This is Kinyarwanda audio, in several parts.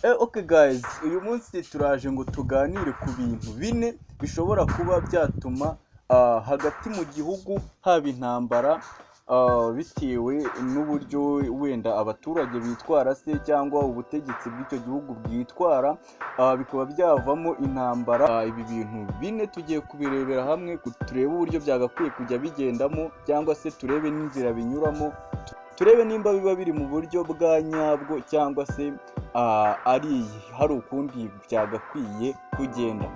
Okay guys, uyu munsi turaje ngo tuganire ku bintu bine bishobora kuba byatuma hagati mu gihugu haba intambara, bitewe n'uburyo wenda abaturage bitwara se cyangwa ubutegetsi bw'icyo gihugu bwitwara, bikaba byavamo intambara. Ibi bintu bine tugiye kubirebera hamwe, turebe uburyo byagakwiye kujya bigendamo cyangwa se turebe n'inzira binyuramo, turebe nimba biba biri mu buryo bwa nyabwo cyangwa se hari ukundi byagakwiye kugenda.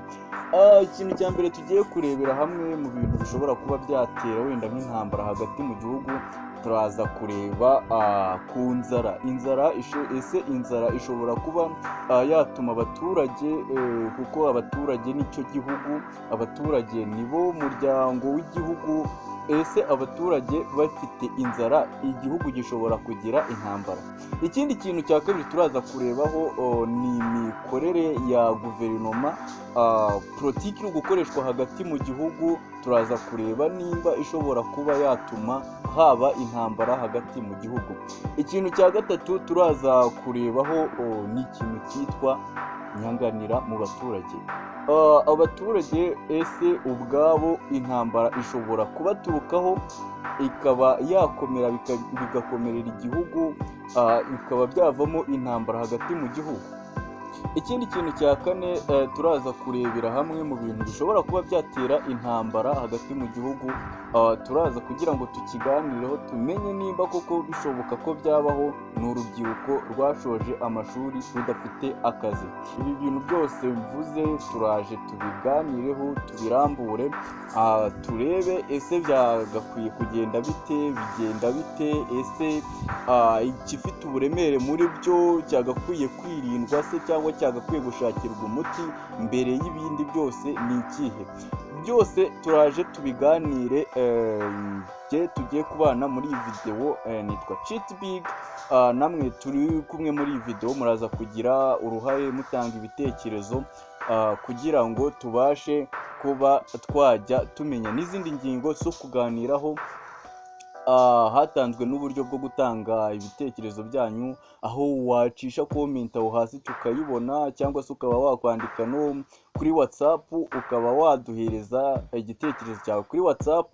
Ikintu cya mbere tugiye kurebera hamwe mu bintu bishobora kuba byatera wenda nk'intambara hagati mu gihugu, turaza kureba ku nzara. Ese inzara ishobora kuba yatuma abaturage, kuko abaturage nicyo gihugu, abaturage nibo muryango w'igihugu. Ese abaturage bafite inzara, igihugu gishobora kugira intambara. Ikindi kintu cya kabiri turaza kurebaho ni imikorere ya guverinoma, politiki iri gukoreshwa hagati mu gihugu. Turaza kureba nimba ishobora kuba yatuma haba intambara hagati mu gihugu. Ikintu cya gatatu turaza kurebaho ni ikintu cyitwa nyanganira mu baturage. Abaturage ese ubwabo intambara ishobora kubaturukaho ikaba yakomera bigakomerera igihugu, bikaba byavamo intambara hagati mu gihugu. Ikindi kintu cya kane turaza kurebera hamwe mu bintu bishobora kuba byatera intambara hagati mu gihugu. Turaza kugira ngo tukiganireho tumenye nimba koko bishoboka ko byabaho ni urubyiruko rwashoje amashuri rudafite akazi. Ibi bintu byose mvuze turaje tubiganireho, tubirambure, turebe ese byagakwiye kugenda bite, bigenda bite, ese igifite uburemere muri byo cyagakwiye kwirindwa se cyangwa cyagakwiye gushakirwa umuti mbere y'ibindi byose ni ikihe. Byose turaje tubiganire. Tugiye kubana muri iyi video, nitwa Cheat Big. Namwe turi kumwe muri iyi video muraza kugira uruhare mutanga ibitekerezo, kugira ngo tubashe kuba twajya tumenya n'izindi ngingo zo kuganiraho. Hatanzwe n'uburyo bwo gutanga ibitekerezo byanyu, aho wacisha comment aho hasi tukayibona, cyangwa se ukaba wakwandika no kuri WhatsApp ukaba waduhereza igitekerezo cyawe kuri WhatsApp.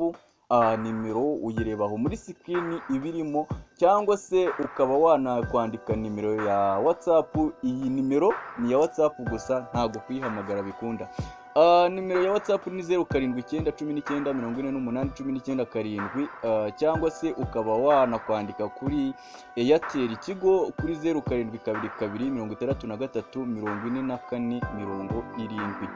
Nimero uyirebaho muri screen ibirimo, cyangwa se ukaba wanakwandika nimero ya WhatsApp. Iyi nimero ni ya WhatsApp gusa, ntago kuyihamagara bikunda. Nimero ya WhatsApp ni 0719194819, cyangwa se ukaba wanakwandika kuri Airtel Tigo kuri 0722634470.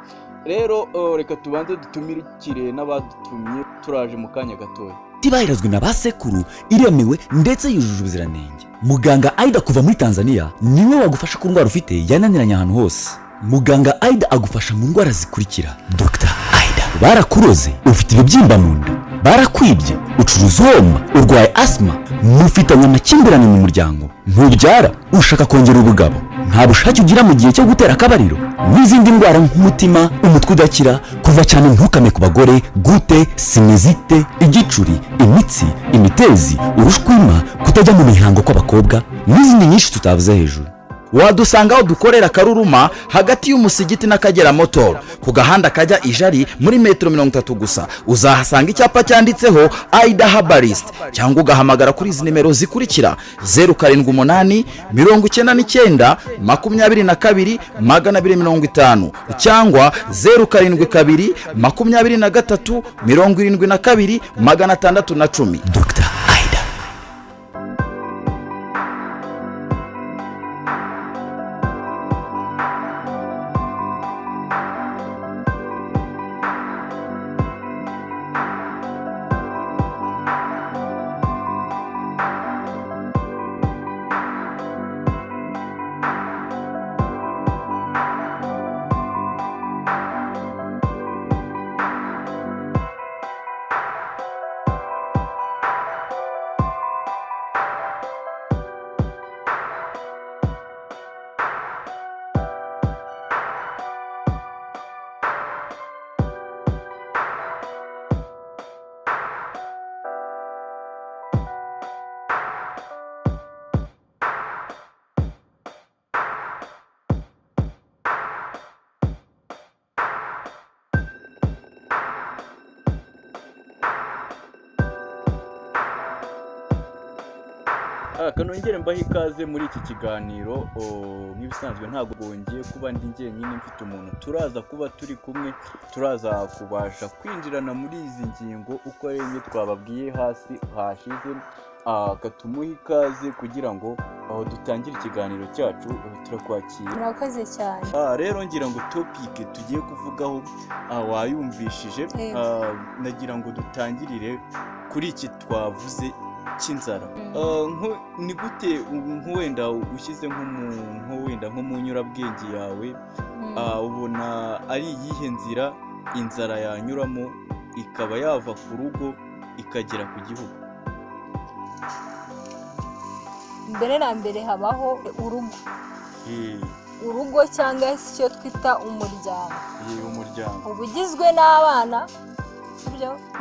Rero reka tubanze dutumirikire n'abadutumye, turaje mu kanya gatoya. Tibahirazwe na basekuru, iremewe ndetse yujuje ubuziranenge. Muganga Aida kuva muri Tanzania niwe wagufasha ku ndwara ufite yananiranye ahantu hose. Muganga Aida agufasha mu ndwara zikurikira: Dr. Aida, barakuroze, ufite ibibyimba mu nda, barakwibye, ucuruza uhomba, urwaye asma, mufitanye amakimbirane mu muryango, ntubyara, ushaka kongera ubugabo, nta bushake ugira mu gihe cyo gutera akabariro, n'izindi ndwara nk'umutima, umutwe udakira, kuva cyane ntukame ku bagore, gute, sinezite, igicuri, imitsi, imitezi, urushwima, kutajya mu mihango kw'abakobwa, n'izindi nyinshi tutavuze hejuru. Wadusanga aho dukorera Karuruma hagati y'umusigiti n'Akagera Motor ku gahanda kajya Ijari muri metero 30 gusa. Uzahasanga icyapa cyanditseho Aida Herbalist, cyangwa ugahamagara kuri izi nimero zikurikira: 078 99 22 250 cyangwa 072 23 72 610. Dr. kanongere mbaho ikaze muri iki kiganiro. Nk'ibisanzwe ntabwo bongeye kuba ndi njyenyine, mfite umuntu turaza kuba turi kumwe, turaza kubasha kwinjirana muri izi ngingo uko ari enye twababwiye hasi hashize. Katumuha ikaze kugira ngo dutangire ikiganiro cyacu. Turakwakira. Murakoze cyane. Rero ngira ngo topike tugiye kuvugaho wayumvishije. Nagira ngo dutangirire kuri iki twavuze cy'inzara. Ni gute wenda ushyize nko mu nyurabwenge yawe, ubona ari iyihe nzira inzara yanyuramo ikaba yava ku rugo ikagera ku gihugu? Mbere na mbere habaho urugo cyangwa se icyo twita umuryango. Umuryango uba ugizwe n'abana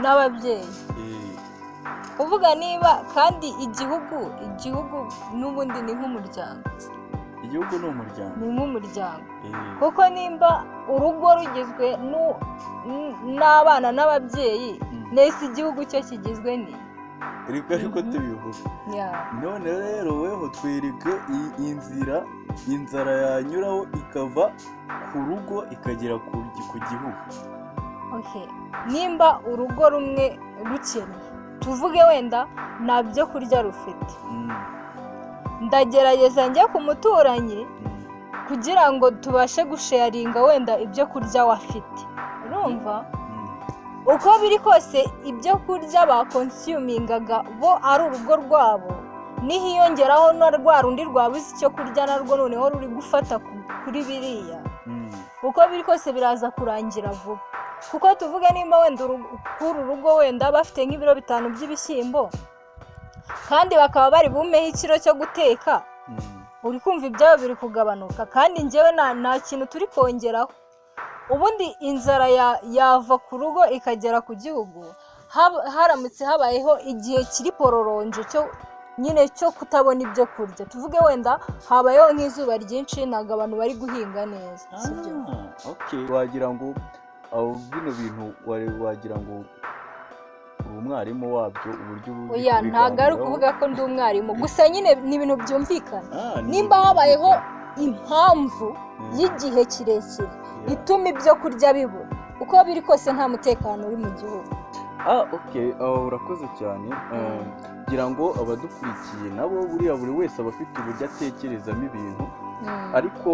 n'ababyeyi. Uvuga niba kandi igihugu n'ubundi ni nk'umuryango. Igihugu ni umuryango. Ni nk'umuryango. Kuko nimba urugo rugizwe n'abana n'ababyeyi, nese igihugu cyo kigizwe ni ariko tubivuga. None rero weho twereke inzara yanyuraho ikava ku rugo ikagera ku gihugu. Nimba urugo rumwe rukennye, tuvuge wenda nta byo kurya rufite, ndagerageza njye ku muturanyi kugira ngo tubashe gusharinga wenda ibyo kurya wafite. Urumva? Uko biri kose ibyo kurya bakonsiyumingaga bo ari urugo rwabo, nihiyongeraho na rwa rundi rwabuze icyo kurya narwo noneho ruri gufata kuri biriya, uko biri kose biraza kurangira vuba. Kuko tuvuge nimba wenda kuri urugo wenda bafite nk'ibiro 5 by'ibishyimbo kandi bakaba bari bumeho ikiro cyo guteka, uri kumva ibyabo biri kugabanuka kandi njyewe nta kintu turi kongeraho. Ubundi inzara yava ku rugo ikagera ku gihugu haramutse habayeho igihe kiri pororonje cyo kutabona ibyo kurya. Tuvuge wenda habayeho nk'izuba ryinshi, ntabwo abantu bari guhinga neza. Wagira ngo bino bintu wagira ngo uri umwarimu wabyo uburyo ntabwo ari ukuvuga ko ndi umwarimu gusa, nyine ni ibintu byumvikana. Nimba habayeho impamvu y'igihe kirekire ituma ibyo kurya bibura, uko biri kose nta mutekano uri mu gihugu. Urakoze cyane. Ngira ngo abadukurikiye nabo buriya buri wese aba afite uburyo atekerezamo ibintu, ariko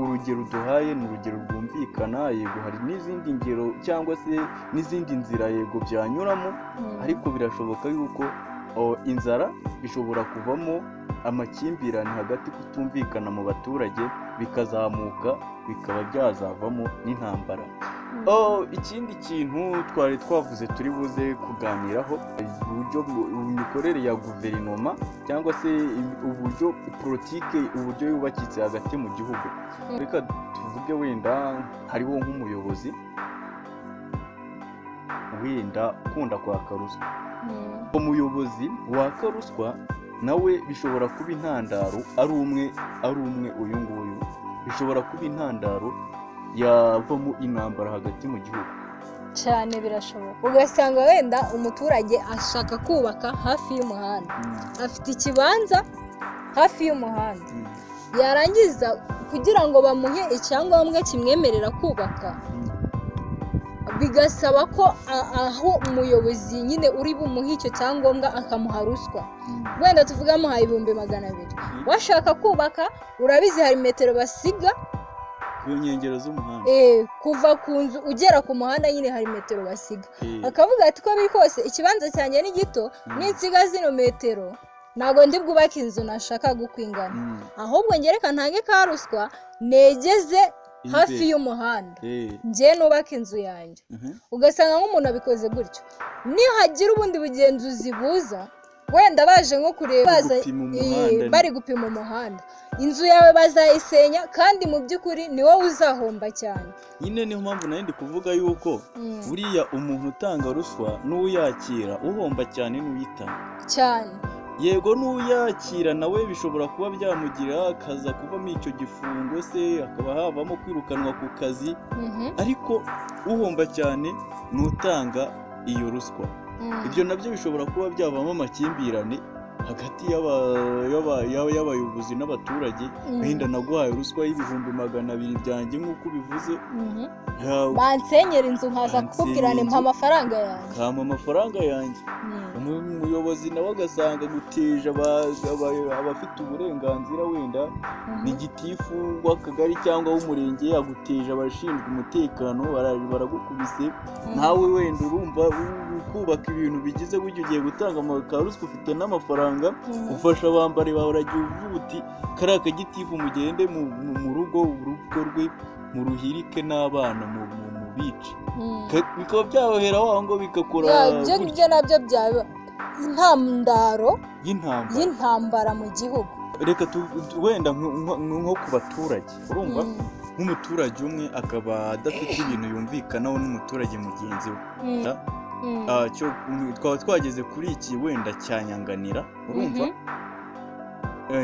urugero duhaye ni urugero rwumvikana. Yego hari n'izindi ngero cyangwa se n'izindi nzira yego byanyuramo, ariko birashoboka yuko inzara ishobora kuvamo amakimbirane hagati, kutumvikana mu baturage, bikazamuka bikaba byazavamo n'intambara. Ikindi kintu twari twavuze turi buze kuganiraho, uburyo imikorere ya guverinoma cyangwa se uburyo politike, uburyo yubakitse hagati mu gihugu. Reka tuvuge wenda hariho nk'umuyobozi wenda ukunda kwaka ruswa. Umuyobozi waka ruswa nawe bishobora kuba intandaro, ari umwe uyu nguyu, bishobora kuba intandaro yavamo intambara hagati mu gihugu. Cyane birashoboka. Ugasanga wenda umuturage ashaka kubaka hafi y'umuhanda, afite ikibanza hafi y'umuhanda, yarangiza kugira ngo bamuhe icyangombwa kimwemerera kubaka, bigasaba ko aho umuyobozi nyine uri bumuhe icyo cyangombwa akamuha ruswa. Wenda tuvuga amuhaye 200,000, washaka kubaka urabizi hari metero basiga ku nkengero z'umuhanda. Kuva ku nzu ugera ku muhanda nyine hari metero basiga. Akavuga ati ko biri kose ikibanza cyanjye ni gito, n'insiga zino metero ntabwo ndi bwubake inzu nashaka gukwingana, ahubwo ngereka ntange ka ruswa negeze hafi y'umuhanda njye nubaka inzu yanjye. Ugasanga nk'umuntu abikoze gutyo, nihagira ubundi bugenzuzi buza wenda baje nko kureba bari gupima umuhanda, inzu yawe bazayisenya kandi mu by'ukuri ni wowe uzahomba cyane. Nyine niyo mpamvu nari ndi kuvuga yuko buriya umuntu utanga ruswa n'uyakira uhomba cyane n'uyitanga cyane. Yego n'uyakira nawe bishobora kuba byamugira akaza kuvamo icyo gifungo se, akaba havamo kwirukanwa ku kazi, ariko uhomba cyane n'utanga iyo ruswa. Ibyo nabyo bishobora kuba byavamo amakimbirane hagati y'abayobozi n'abaturage wenda naguhaye ruswa y'ibihumbi 200 byanjye nk'uko ubivuze bansenyera inzu nkaza kukubwira ni mpa amafaranga yanjye kama amafaranga yanjye umuyobozi nawe agasanga guteje abafite uburenganzira wenda ni gitifu w'akagari cyangwa w'umurenge aguteje abashinzwe umutekano baragukubise nawe wenda urumva kubaka ibintu bigize buryo ugiye gutanga ruswa ufite n'amafaranga ufasha abambari bawe uragiye uvuga uti kariya kagitifu mugende mu rugo rwe muruhirike n'abana mu bice bikaba byabohera waho ngo bigakora ibyo nabyo byaba intandaro y'intambara mu gihugu. Reka wenda nko ku baturage urumva nk'umuturage umwe akaba adafite ibintu yumvikanaho n'umuturage mugenzi we twaba twageze kuri iki wenda cya Nyanganira urumva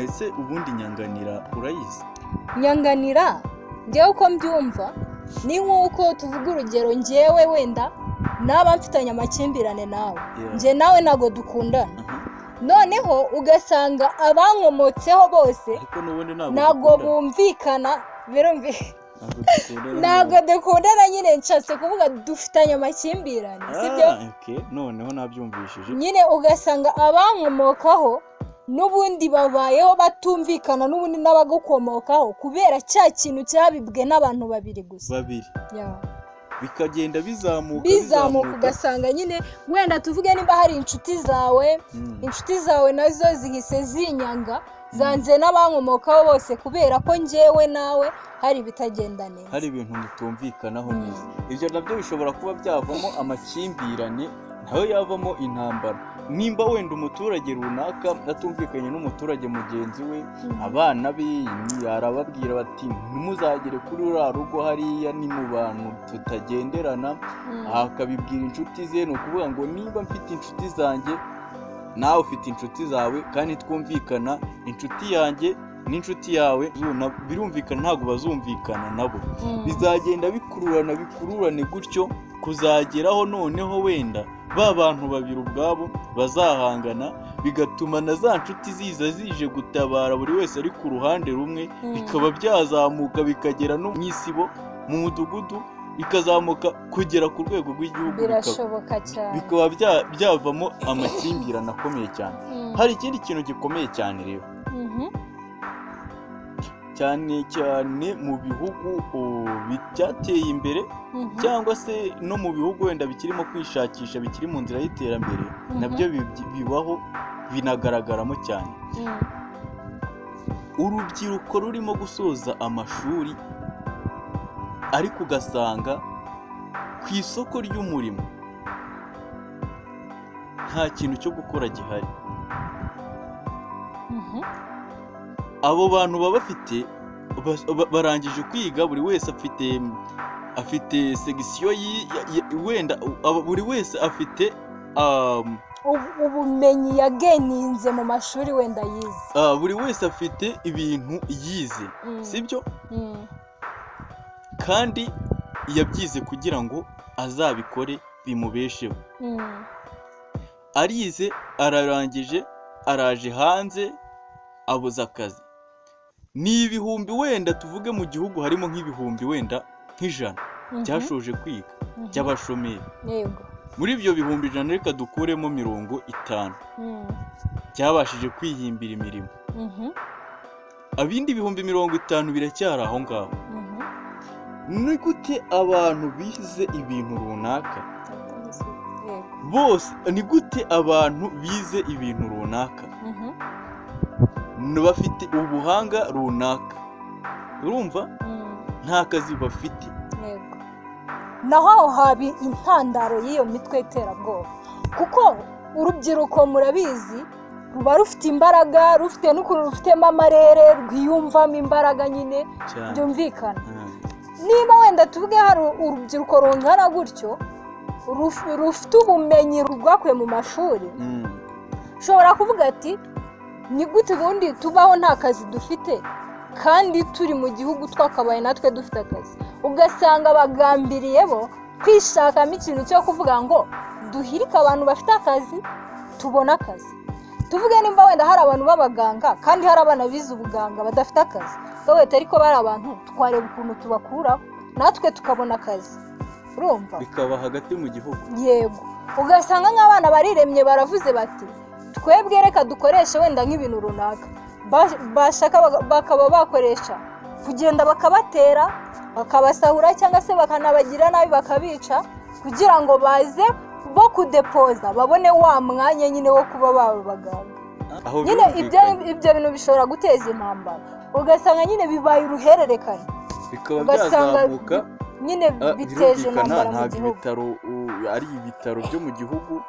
ese ubundi Nyanganira urayizi? Nyanganira ngewe uko mbyumva ni nk'uko tuvuga urugero ngewe wenda naba mfitanye amakimbirane nawe nge nawe ntago dukundana noneho ugasanga abankomotseho bose ntago bumvikana ntago dukundana nyine nshatse kuvuga dufitanye amakimbirane sibyo noneho nabyumvishije nyine ugasanga abankomokaho n'ubundi babayeho batumvikana n'ubundi n'abagukomokaho kubera cya kintu cyabibwe n'abantu babiri gusa bikagenda bizamuka ugasanga nyine wenda tuvuge niba hari inshuti zawe nazo zihise zinyanga zanze n'abankomokaho bose kubera ko njyewe nawe hari ibitagenda neza hari ibintu bitumvikanaho neza ibyo nabyo bishobora kuba byavamo amakimbirane naho yavamo intambara nimba wenda umuturage runaka atumvikanye n'umuturage mugenzi we abana be arababwira bati ntimuzagere kuri uriya rugo hariya ni mu bantu tutagenderana akabibwira inshuti ze ni ukuvuga ngo niba mfite inshuti zanjye nawe ufite inshuti zawe kandi twumvikana inshuti yanjye n'inshuti yawe birumvikana ntabwo bazumvikana nabo bizagenda bikururane gutyo kuzageraho noneho wenda ba bantu babiri ubwabo bazahangana bigatuma na za nshuti zije gutabara buri wese ari ku ruhande rumwe bikaba byazamuka bikagera no mu isibo mu mudugudu bikazamuka kugera ku rwego rw'igihugu birashoboka cyane bikaba byavamo amakimbirane akomeye cyane hari ikindi kintu gikomeye cyane rero cyane cyane mu bihugu byateye imbere cyangwa se no mu bihugu wenda bikirimo kwishakisha bikiri mu nzira y'iterambere nabyo bibaho binagaragaramo cyane urubyiruko rurimo gusoza amashuri ariko ugasanga ku isoko ry'umurimo nta kintu cyo gukora gihari abo bantu baba bafite barangije kwiga buri wese afite segisiyo wenda buri wese afite ubumenyi yageninze mu mashuri wenda yize buri wese afite ibintu yize sibyo kandi yabyize kugira ngo azabikore bimubesheho arize ararangije araje hanze abuze akazi ni ibihumbi wenda tuvuge mu gihugu harimo nk'ibihumbi wenda nk'ijana byashoje kwiga by'abashomeri muri ibyo bihumbi ijana reka dukuremo 50 byabashije kwihimbira imirimo abindi ibihumbi 50 biracyari aho ngaho ni gute abantu bize ibintu runaka bose ni gute abantu bize ibintu runaka bafite ubuhanga runaka urumva nta kazi bafite naho habi intandaro y'iyo mitwe y'iterabwoba kuko urubyiruko murabizi ruba rufite imbaraga rufite n'ukuntu rufitemo amarere rwiyumvamo imbaraga nyine byumvikana niba wenda tuvuge hari urubyiruko rungana gutyo rufite ubumenyi rwakuye mu mashuri ushobora kuvuga ati ni gute ubundi tubaho nta kazi dufite kandi turi mu gihugu twakabaye natwe dufite akazi ugasanga bagambiriye bo kwishakamo ikintu cyo kuvuga ngo duhirike abantu bafite akazi tubone akazi tuvuge nimba wenda hari abantu b'abaganga kandi hari abana bize ubuganga badafite akazi gahita ariko bari abantu twareba ukuntu tubakuraho natwe tukabona akazi urumva bikaba hagati mu gihugu yego ugasanga nk'abana bariremye baravuze bati twebwe reka dukoreshe wenda nk'ibintu runaka bashaka bakaba bakoresha kugenda bakabatera bakabasahura cyangwa se bakanabagira nabi bakabica kugira ngo baze bo kudepoza babone wa mwanya nyine wo kuba babaganga nyine ibyo bintu bishobora guteza intambara ugasanga nyine bibaye uruhererekane bikaba byazamuka nyine biteje intambara mu gihugu ari ibitaro byo mu gihugu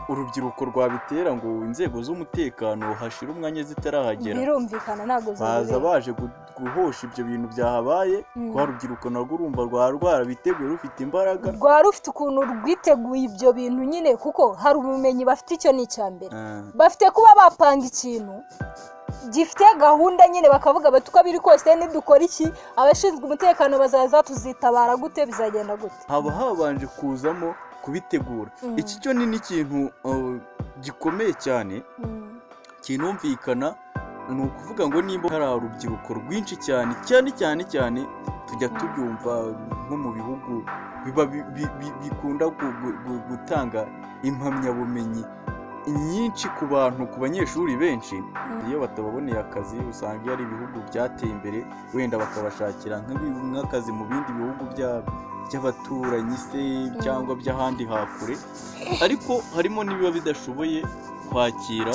urubyiruko rwabitera ngo inzego z'umutekano hashira umwanya zitarahagera birumvikana ntabwo baza baje guhosha ibyo bintu byahabaye rwa rubyiruko narwo urumva rwarabiteguye rufite imbaraga rwari rufite ukuntu rwiteguye ibyo bintu nyine kuko hari ubumenyi bafite icyo ni icya mbere bafite kuba bapanga ikintu gifite gahunda nyine bakavuga bati uko biri kose nidukora iki abashinzwe umutekano bazaza tuzitabara gute bizagenda gute haba habanje kuzamo kubitegura iki cyo ni n'ikintu gikomeye cyane kinumvikana ni ukuvuga ngo nimba hari urubyiruko rwinshi cyane tujya tubyumva nko mu bihugu bikunda gutanga impamyabumenyi nyinshi ku banyeshuri benshi iyo batababoneye akazi usanga iyo ari ibihugu byateye imbere wenda bakabashakira nk'akazi mu bindi bihugu by'abaturanyi se cyangwa by'ahandi hakure ariko harimo n'ibiba bidashoboye kwakira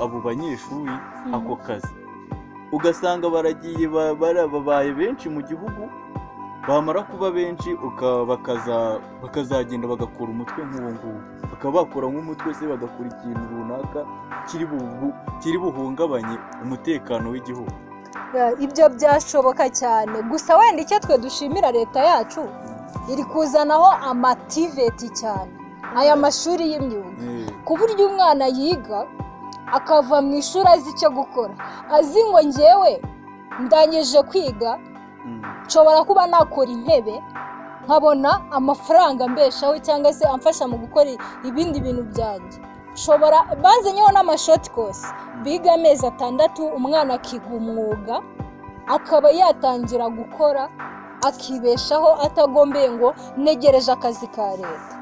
abo banyeshuri ako kazi ugasanga baragiye babaye benshi mu gihugu bamara kuba benshi bakazagenda bagakora umutwe nk'uwo nguwo bakaba bakora nk'umutwe se bagakora ikintu runaka kiri buhungabanye umutekano w'igihugu ibyo byashoboka cyane gusa wenda icyo twe dushimira leta yacu iri kuzanaho amativeti cyane aya mashuri y'imyuga ku buryo umwana yiga akava mu ishuri azi icyo gukora azi ngo ngewe ndangije kwiga nshobora kuba nakora intebe nkabona amafaranga mbeshaho cyangwa se amfasha mu gukora ibindi bintu byanjye nshobora bazanyeho n'amashoti kose biga amezi 6 umwana akiga umwuga akaba yatangira gukora akibeshaho atagombeye ngo negereje akazi ka leta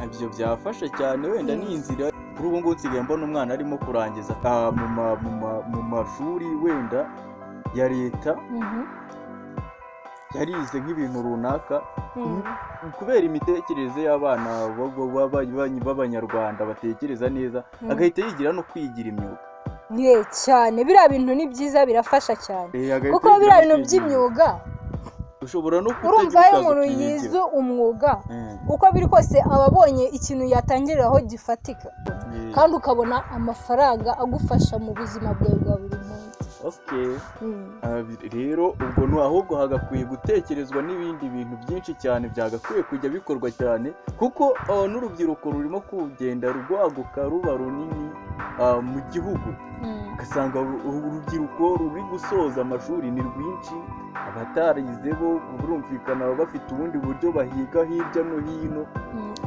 ibyo byafasha cyane wenda ni inzira kuri ubu ngubu nsigaye mbona umwana arimo kurangiza mu mashuri wenda ya leta yarize nk'ibintu runaka kubera imitekerereze y'abana b'abanyarwanda batekereza neza agahita yigira no kwigira imyuga cyane biriya bintu ni byiza birafasha cyane kuko biriya bintu by'imyuga ushobora no urumva iyo umuntu yize umwuga uko biri kose aba abonye ikintu yatangiriraho gifatika kandi ukabona amafaranga agufasha mu buzima bwawe bwa buri munsi rero ubwo ahubwo hagakwiye gutekerezwa n'ibindi bintu byinshi cyane byagakwiye kujya bikorwa cyane kuko n'urubyiruko rurimo kugenda rwaguka ruba runini mu gihugu ugasanga urubyiruko ruri gusoza amashuri ni rwinshi abatarize bo burumvikana baba bafite ubundi buryo bahiga hirya no hino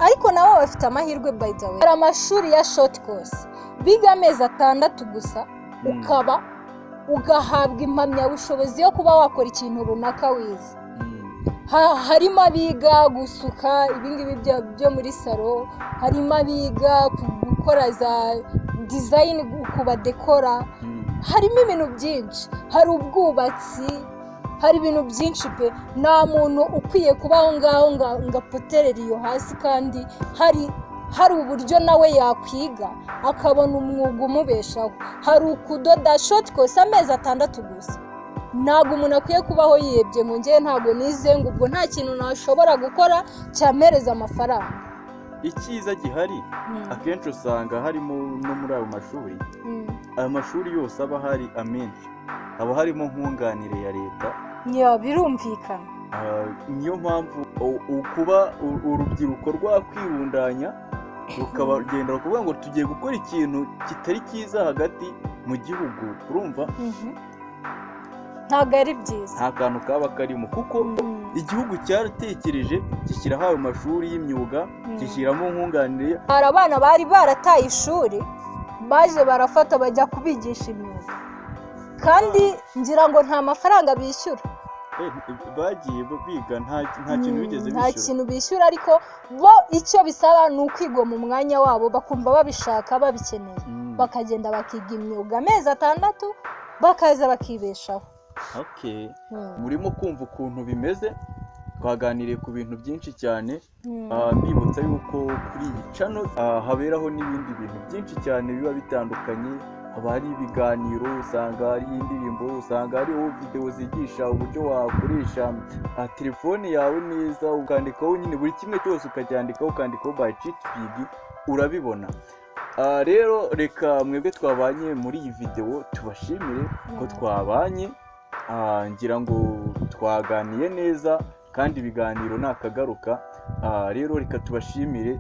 ariko nabo bafite amahirwe by the way hari amashuri ya short course biga amezi 6 gusa ukaba ugahabwa impamyabushobozi yo kuba wakora ikintu runaka wize harimo abiga gusuka ibingibi byo muri salo harimo abiga gukora za design kubadekora harimo ibintu byinshi hari ubwubatsi hari ibintu byinshi pe nta muntu ukwiye kubaho ngaho ngapoterera iyo hasi kandi hari uburyo nawe yakwiga akabona umwuga umubeshaho hari ukudoda short course amezi 6 gusa ntabwo umuntu akwiye kubaho yiyebye ngo ngewe ntabwo nize ngo ubwo nta kintu nashobora gukora cyamereza amafaranga icyiza gihari akenshi usanga harimo no muri ayo mashuri aya mashuri yose aba hari amenshi haba harimo nkunganire ya leta birumvikana niyo mpamvu kuba urubyiruko rwakwirundanya rukabagenda kuvuga ngo tugiye gukora ikintu kitari cyiza hagati mu gihugu urumva ntabwo ari byiza nta kantu kaba karimo kuko igihugu cyaratekereje gishyiraho ayo mashuri y'imyuga gishyiramo nkunganire hari abana bari barataye ishuri baje barafata bajya kubigisha imyuga kandi ngira ngo nta mafaranga bishyura. bagiye biga nta kintu bigeze nta bishyura. kintu bishyura, ariko bo icyo bisaba ni ukwigoma umwanya wabo, bakumva babishaka babikeneye, bakagenda bakiga imyuga amezi 6 bakaza bakibeshaho. Okay. Murimo kumva ukuntu bimeze, twaganiriye ku bintu byinshi cyane. Mbibutsa yuko kuri iyi channel haberaho n'ibindi bintu byinshi cyane biba bitandukanye. Haba hari ibiganiro, usanga hari indirimbo, usanga hariho video zigisha uburyo wakoresha telefone yawe neza, ukandikaho nyine buri kimwe cyose ukacyandikaho, ukandikaho by Cheatpig, urabibona. Rero reka mwebwe twabanye muri iyi video tubashimire ko twabanye. Ngira ngo twaganiye neza kandi ibiganiro nakagaruka. Rero reka tubashimire,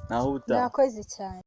naho utaha. Nakoze cyane.